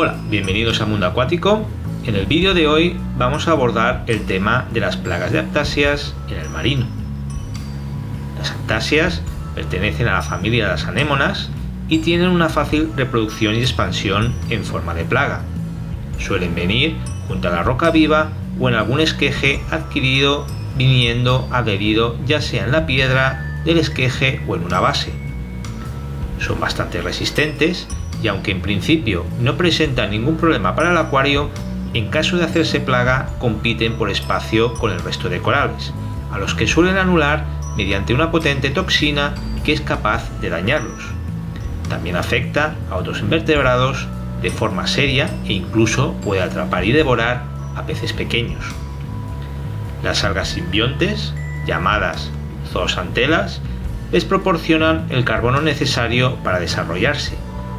Hola, bienvenidos a Mundo Acuático. En el vídeo de hoy vamos a abordar el tema de las plagas de aptasias en el marino. Las aptasias pertenecen a la familia de las anémonas y tienen una fácil reproducción y expansión en forma de plaga. Suelen venir junto a la roca viva o en algún esqueje adquirido viniendo adherido ya sea en la piedra del esqueje o en una base. Son bastante resistentes y aunque en principio no presentan ningún problema para el acuario, en caso de hacerse plaga compiten por espacio con el resto de corales, a los que suelen anular mediante una potente toxina que es capaz de dañarlos. También afecta a otros invertebrados de forma seria e incluso puede atrapar y devorar a peces pequeños. Las algas simbiontes, llamadas zooxantelas, les proporcionan el carbono necesario para desarrollarse,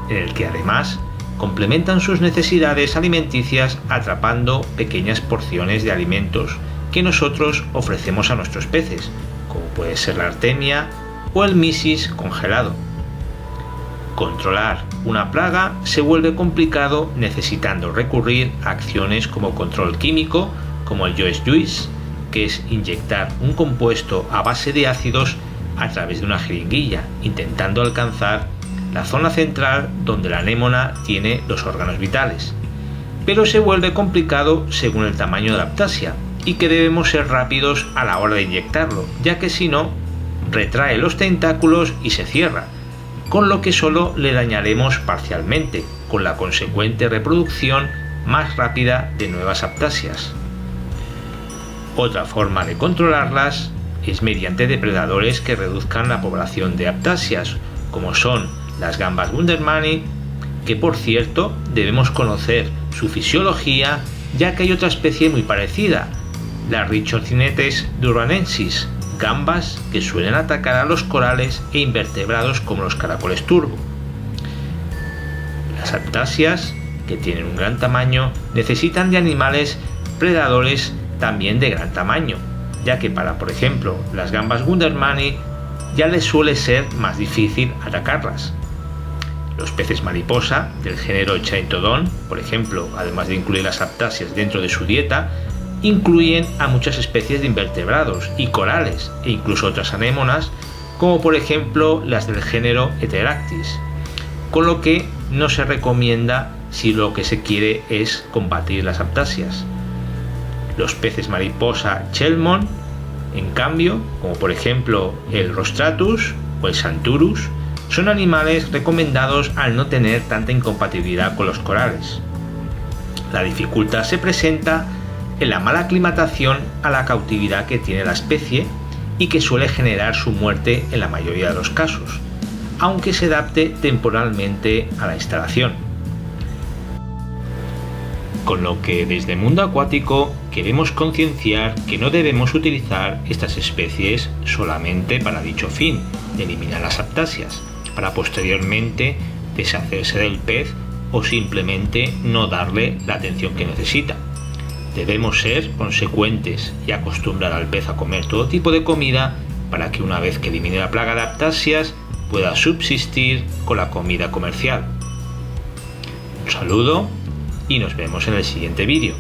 en el que además complementan sus necesidades alimenticias atrapando pequeñas porciones de alimentos que nosotros ofrecemos a nuestros peces, como puede ser la artemia o el mysis congelado. Controlar una plaga se vuelve complicado necesitando recurrir a acciones como control químico, como el juice, que es inyectar un compuesto a base de ácidos a través de una jeringuilla, intentando alcanzar la zona central donde la anémona tiene los órganos vitales. Pero se vuelve complicado según el tamaño de la aptasia y que debemos ser rápidos a la hora de inyectarlo, ya que si no, retrae los tentáculos y se cierra, con lo que solo le dañaremos parcialmente, con la consecuente reproducción más rápida de nuevas aptasias. Otra forma de controlarlas es mediante depredadores que reduzcan la población de aptasias, como son las gambas Wundermanni, que por cierto debemos conocer su fisiología, ya que hay otra especie muy parecida, las Rhizocynethes duranensis, gambas que suelen atacar a los corales e invertebrados como los caracoles turbo. Las aptasias, que tienen un gran tamaño, necesitan de animales predadores también de gran tamaño, ya que para, por ejemplo, las gambas Wundermanni ya les suele ser más difícil atacarlas. Los peces mariposa del género Chaetodon, por ejemplo, además de incluir las aptasias dentro de su dieta, incluyen a muchas especies de invertebrados y corales e incluso otras anémonas, como por ejemplo las del género Heteractis, con lo que no se recomienda si lo que se quiere es combatir las aptasias. Los peces mariposa Chelmon, en cambio, como por ejemplo el Rostratus o el Santurus, son animales recomendados al no tener tanta incompatibilidad con los corales. La dificultad se presenta en la mala aclimatación a la cautividad que tiene la especie y que suele generar su muerte en la mayoría de los casos, aunque se adapte temporalmente a la instalación. Con lo que desde Mundo Acuático queremos concienciar que no debemos utilizar estas especies solamente para dicho fin, de eliminar las aptasias, para posteriormente deshacerse del pez o simplemente no darle la atención que necesita. Debemos ser consecuentes y acostumbrar al pez a comer todo tipo de comida para que una vez que elimine la plaga de aptasias pueda subsistir con la comida comercial. Un saludo y nos vemos en el siguiente vídeo.